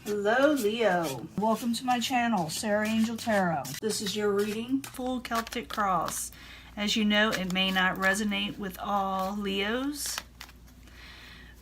Hello Leo, welcome to my channel, Sarah Angel Tarot. This is your reading, Full Celtic Cross. As you know, it may not resonate with all Leos,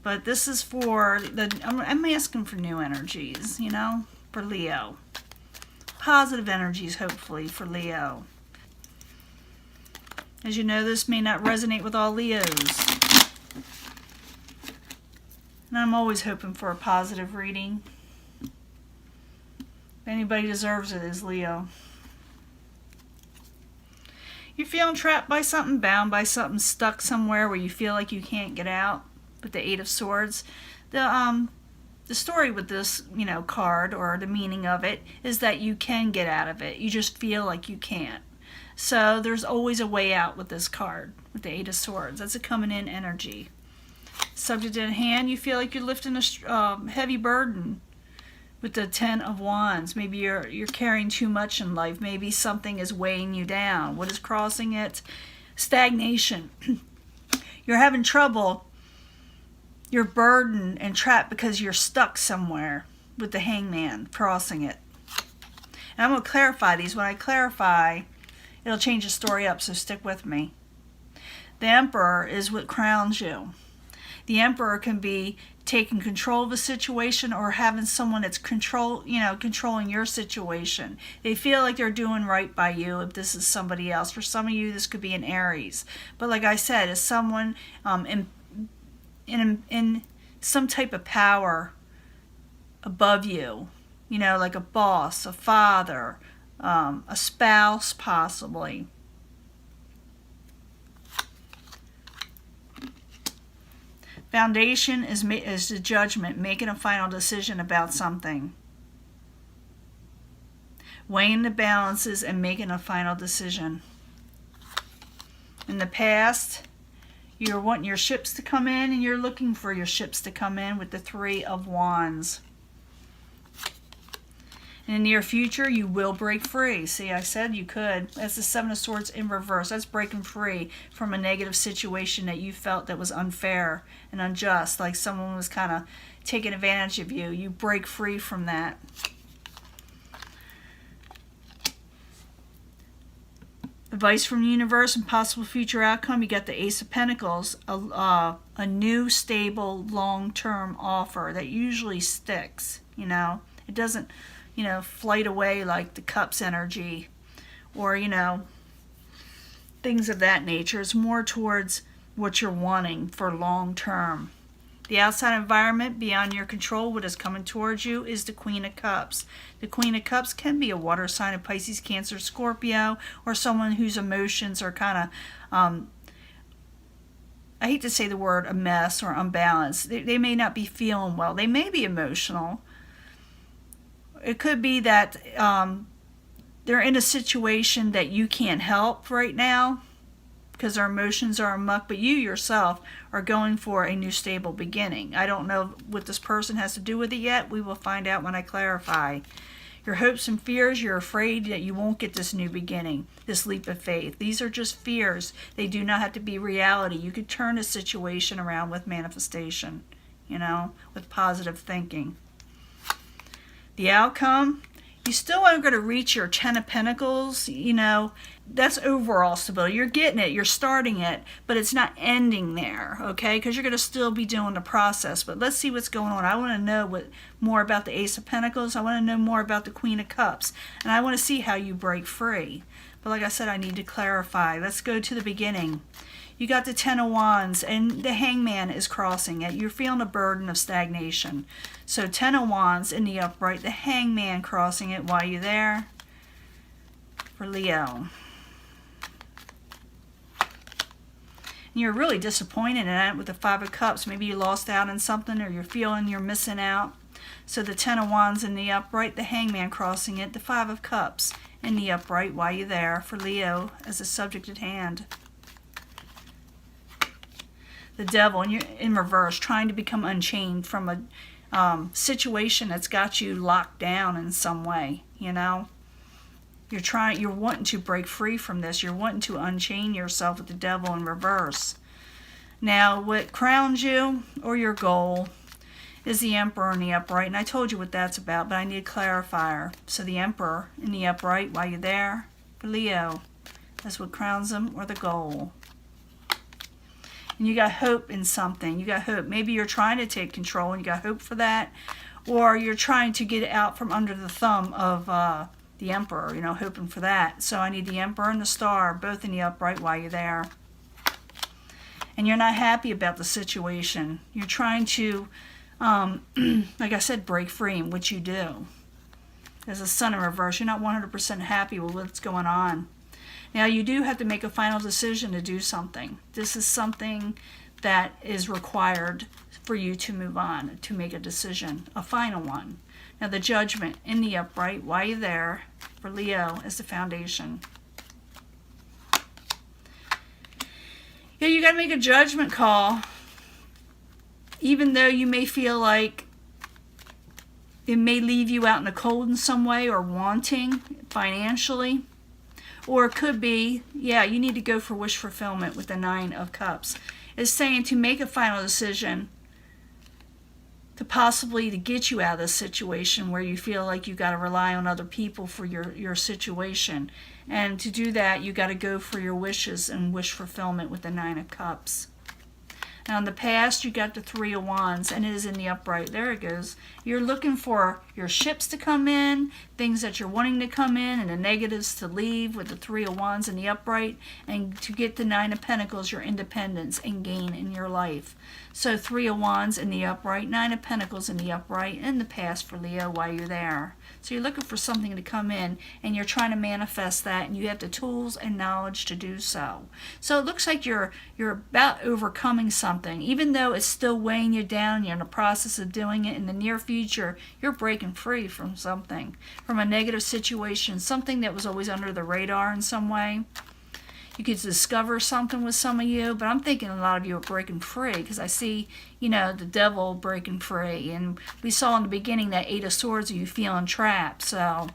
but this is for I'm asking for new energies, you know, for Leo. Positive energies, hopefully, for Leo. As you know, this may not resonate with all Leos. And I'm always hoping for a positive reading. If anybody deserves it, is Leo. You're feeling trapped by something, bound by something, stuck somewhere where you feel like you can't get out with the Eight of Swords. The story with this, card, or the meaning of it, is that you can get out of it. You just feel like you can't. So there's always a way out with this card, with the Eight of Swords. That's a coming in energy. Subject in hand, you feel like you're lifting a heavy burden with the Ten of Wands. Maybe you're carrying too much in life. Maybe something is weighing you down. What is crossing it? Stagnation. You're having trouble. You're burdened and trapped because you're stuck somewhere with the Hangman crossing it. And I'm going to clarify these. When I clarify, it'll change the story up, so stick with me. The Emperor is what crowns you. The Emperor can be taking control of a situation or having someone that's controlling your situation. They feel like they're doing right by you if this is somebody else. For some of you, this could be an Aries. But like I said, it's someone in some type of power above you. Like a boss, a father, a spouse possibly. Foundation is the judgment, making a final decision about something. Weighing the balances and making a final decision. In the past, you're wanting your ships to come in, and you're looking for your ships to come in with the Three of Wands. In the near future, you will break free. See, I said you could. That's the Seven of Swords in reverse. That's breaking free from a negative situation that you felt that was unfair and unjust, like someone was kind of taking advantage of you. You break free from that. Advice from the universe and possible future outcome. You got the Ace of Pentacles, a new, stable, long-term offer that usually sticks. It doesn't flight away like the Cups energy or, things of that nature. It's more towards what you're wanting for long term. The outside environment beyond your control, what is coming towards you, is the Queen of Cups. The Queen of Cups can be a water sign of Pisces, Cancer, Scorpio, or someone whose emotions are kind of, I hate to say the word a mess or unbalanced. They may not be feeling well. They may be emotional. It could be that they're in a situation that you can't help right now because their emotions are amuck, but you yourself are going for a new stable beginning. I don't know what this person has to do with it yet. We will find out when I clarify. Your hopes and fears, you're afraid that you won't get this new beginning, this leap of faith. These are just fears. They do not have to be reality. You could turn a situation around with manifestation, with positive thinking. The outcome, you still aren't going to reach your Ten of Pentacles, that's overall stability. You're getting it, you're starting it, but it's not ending there, okay? Because you're going to still be doing the process. But let's see what's going on. I want to know more about the Ace of Pentacles. I want to know more about the Queen of Cups. And I want to see how you break free. But like I said, I need to clarify. Let's go to the beginning. You got the Ten of Wands, and the Hangman is crossing it. You're feeling a burden of stagnation. So Ten of Wands in the upright, the Hangman crossing it while you're there for Leo. And you're really disappointed in it with the Five of Cups. Maybe you lost out on something, or you're feeling you're missing out. So the Ten of Wands in the upright, the Hangman crossing it, the Five of Cups in the upright while you're there for Leo as a subject at hand. The Devil, and you're in reverse, trying to become unchained from a situation that's got you locked down in some way, You're wanting to break free from this. You're wanting to unchain yourself with the Devil in reverse. Now, what crowns you, or your goal, is the Emperor in the upright. And I told you what that's about, but I need a clarifier. So the Emperor in the upright while you're there for Leo. That's what crowns them, or the goal. And you got hope in something. You got hope. Maybe you're trying to take control and you got hope for that. Or you're trying to get out from under the thumb of the Emperor, you know, hoping for that. So I need the Emperor and the Star, both in the upright while you're there. And you're not happy about the situation. You're trying to, like I said, break free, which you do. There's a Sun in reverse. You're not 100% happy with what's going on. Now, you do have to make a final decision to do something. This is something that is required for you to move on, to make a decision, a final one. Now, the Judgment in the upright while you're there for Leo is the foundation. Yeah, you got to make a judgment call, even though you may feel like it may leave you out in the cold in some way or wanting financially. Or it could be, yeah, you need to go for wish fulfillment with the Nine of Cups. It's saying to make a final decision to possibly to get you out of this situation where you feel like you got to rely on other people for your situation. And to do that, you got to go for your wishes and wish fulfillment with the Nine of Cups. Now, in the past, you got the Three of Wands, and it is in the upright. There it goes. You're looking for your ships to come in, things that you're wanting to come in, and the negatives to leave with the Three of Wands in the upright, and to get the Nine of Pentacles, your independence and gain in your life. So Three of Wands in the upright, Nine of Pentacles in the upright, in the past for Leo while you're there. So you're looking for something to come in, and you're trying to manifest that, and you have the tools and knowledge to do so. So it looks like you're about overcoming something. Even though it's still weighing you down, you're in the process of doing it. In the near future, you're breaking free from something, from a negative situation, something that was always under the radar in some way. You could discover something with some of you, but I'm thinking a lot of you are breaking free because I see, you know, the devil breaking free. And we saw in the beginning that Eight of Swords, you feeling trapped. So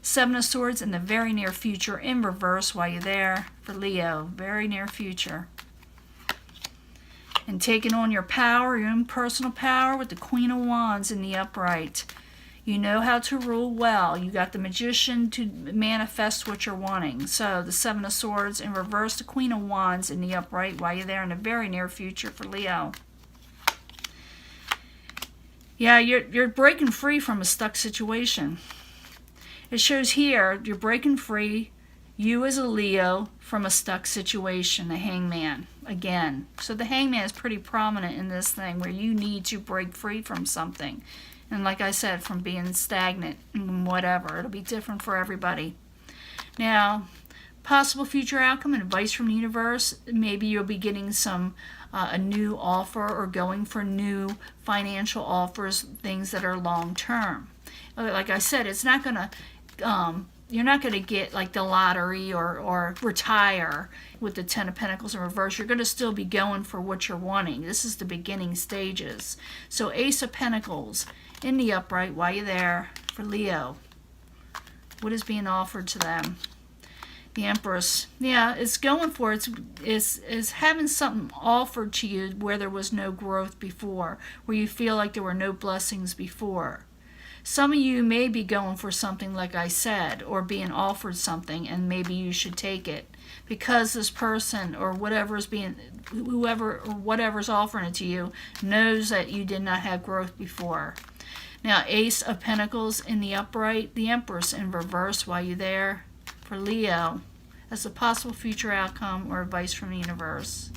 Seven of Swords in the very near future in reverse while you're there for Leo, very near future. And taking on your power, your own personal power with the Queen of Wands in the upright. You know how to rule well. You got the Magician to manifest what you're wanting. So the Seven of Swords in reverse, the Queen of Wands in the upright while you're there in the very near future for Leo. Yeah, you're breaking free from a stuck situation. It shows here you're breaking free, you as a Leo, from a stuck situation, the Hangman, again. So the Hangman is pretty prominent in this thing where you need to break free from something. And like I said, from being stagnant and whatever. It'll be different for everybody. Now, possible future outcome and advice from the universe. Maybe you'll be getting some a new offer or going for new financial offers, things that are long term. Like I said, it's not going to, you're not going to get like the lottery or retire with the Ten of Pentacles in reverse. You're going to still be going for what you're wanting. This is the beginning stages. So Ace of Pentacles in the upright while you're there for Leo. What is being offered to them? The Empress. Yeah, it's going for it. It's having something offered to you where there was no growth before, where you feel like there were no blessings before. Some of you may be going for something like I said, or being offered something, and maybe you should take it because this person or whoever's offering it to you knows that you did not have growth before. Now, Ace of Pentacles in the upright, the Empress in reverse while you're there for Leo as a possible future outcome or advice from the universe.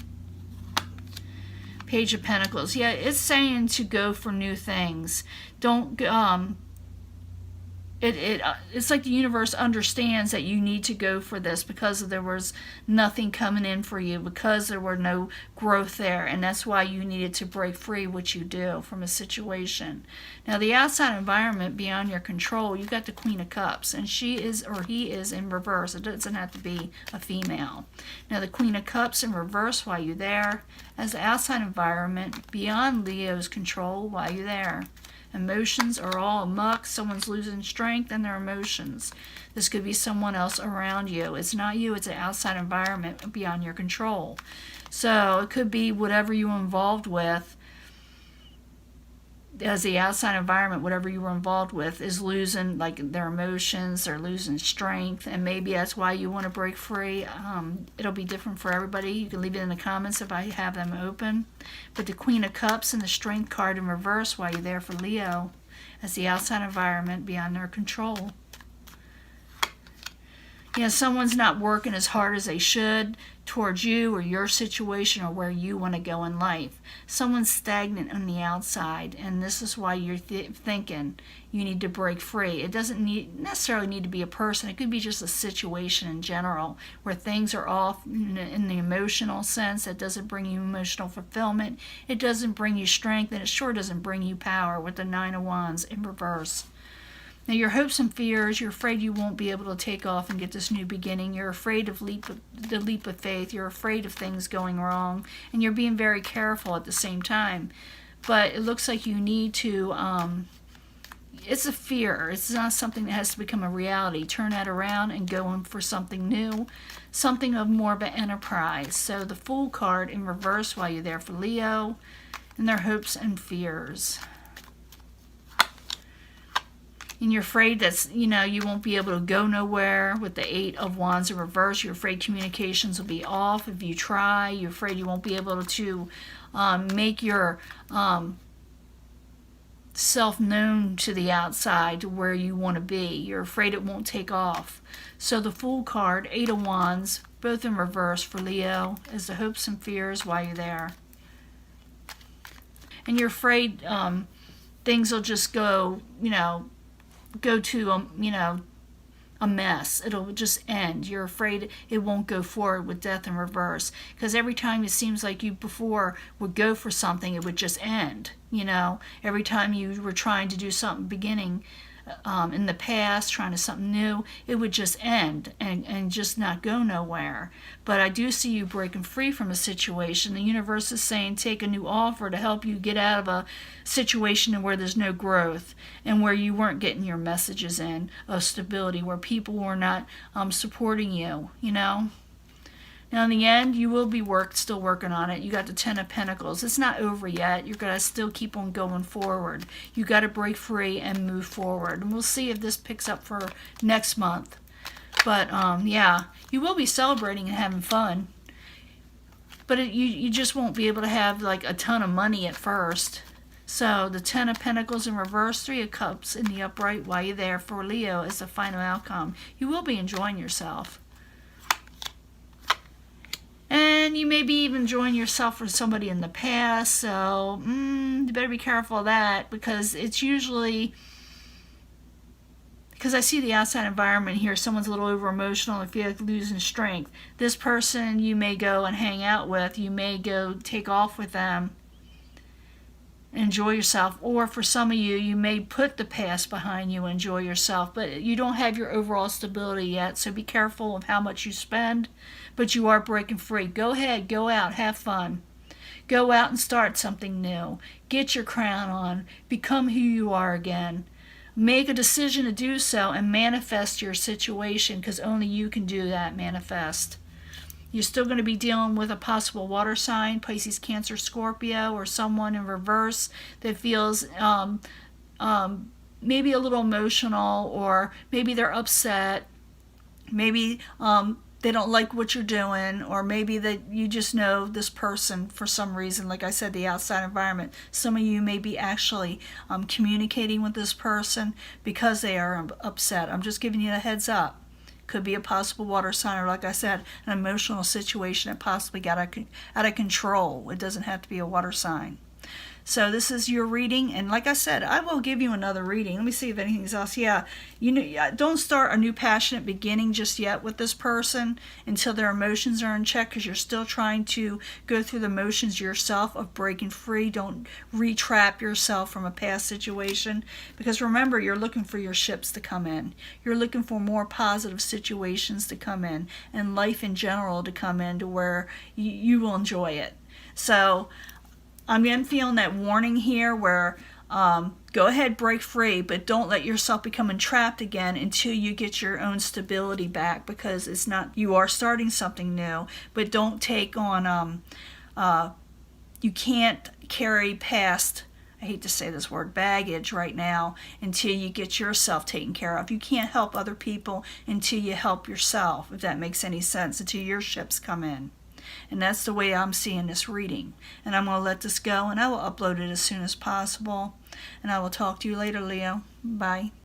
Page of Pentacles. Yeah, it's saying to go for new things. Don't it's like the universe understands that you need to go for this because there was nothing coming in for you, because there were no growth there, and that's why you needed to break free what you do from a situation. Now, the outside environment beyond your control, you got the Queen of Cups, and she is or he is in reverse. It doesn't have to be a female. Now, the Queen of Cups in reverse while you're there as the outside environment beyond Leo's control while you're there. Emotions are all amuck. Someone's losing strength in their emotions. This could be someone else around you. It's not you. It's an outside environment beyond your control. So it could be whatever you're involved with as the outside environment, whatever you were involved with, is losing like their emotions, they're losing strength, and maybe that's why you want to break free. It'll be different for everybody. You can leave it in the comments if I have them open. But the Queen of Cups and the Strength card in reverse while you're there for Leo, as the outside environment beyond their control. You know, someone's not working as hard as they should towards you or your situation or where you want to go in life. Someone's stagnant on the outside, and this is why you're thinking you need to break free. It doesn't necessarily need to be a person. It could be just a situation in general where things are off in the emotional sense. That doesn't bring you emotional fulfillment. It doesn't bring you strength, and it sure doesn't bring you power with the Nine of Wands in reverse. Now, your hopes and fears, you're afraid you won't be able to take off and get this new beginning. You're afraid of the leap of faith. You're afraid of things going wrong. And you're being very careful at the same time. But it looks like you need to, it's a fear. It's not something that has to become a reality. Turn that around and go in for something new, something of more of an enterprise. So the Fool card in reverse while you're there for Leo, and their hopes and fears. And you're afraid that, you know, you won't be able to go nowhere with the Eight of Wands in reverse. You're afraid communications will be off if you try. You're afraid you won't be able to make your self known to the outside to where you want to be. You're afraid it won't take off. So the Fool card, Eight of Wands, both in reverse for Leo, is the hopes and fears while you're there. And you're afraid things will just go, you know, go to a mess. It'll just end. You're afraid it won't go forward with Death in reverse, because every time it seems like you before would go for something, it would just end. You know, every time you were trying to do something beginning in the past, trying to something new, it would just end and just not go nowhere. But I do see you breaking free from a situation. The universe is saying take a new offer to help you get out of a situation where there's no growth and where you weren't getting your messages in of stability, where people were not supporting you, you know. Now, in the end, you will be still working on it. You got the Ten of Pentacles. It's not over yet. You're going to still keep on going forward. You got to break free and move forward. And we'll see if this picks up for next month. But, yeah, you will be celebrating and having fun. But you just won't be able to have, like, a ton of money at first. So, the Ten of Pentacles in reverse, Three of Cups in the upright while you're there for Leo is the final outcome. You will be enjoying yourself. And you may be even enjoying yourself for somebody in the past, so you better be careful of that, because it's usually, because I see the outside environment here, someone's a little over emotional and feel like losing strength. This person you may go and hang out with, you may go take off with them, enjoy yourself, or for some of you, you may put the past behind you and enjoy yourself, but you don't have your overall stability yet, so be careful of how much you spend, but you are breaking free. Go ahead, go out, have fun. Go out and start something new. Get your crown on. Become who you are again. Make a decision to do so and manifest your situation, because only you can do that, manifest. You're still going to be dealing with a possible water sign, Pisces, Cancer, Scorpio, or someone in reverse that feels maybe a little emotional, or maybe they're upset, maybe they don't like what you're doing, or maybe that you just know this person for some reason. Like I said, the outside environment. Some of you may be actually communicating with this person because they are upset. I'm just giving you a heads up. Could be a possible water sign, or like I said, an emotional situation that possibly got out of control. It doesn't have to be a water sign. So this is your reading, and like I said, I will give you another reading. Let me see if anything's else. Yeah, you know, don't start a new passionate beginning just yet with this person until their emotions are in check, because you're still trying to go through the motions yourself of breaking free. Don't re-trap yourself from a past situation, because remember, you're looking for your ships to come in. You're looking for more positive situations to come in, and life in general to come in to where you will enjoy it. So I'm feeling that warning here where go ahead, break free, but don't let yourself become entrapped again until you get your own stability back, because it's not, you are starting something new, but don't take on, you can't carry past I hate to say this word, baggage right now until you get yourself taken care of. You can't help other people until you help yourself, if that makes any sense, until your ships come in. And that's the way I'm seeing this reading. And I'm going to let this go, and I will upload it as soon as possible. And I will talk to you later, Leo. Bye.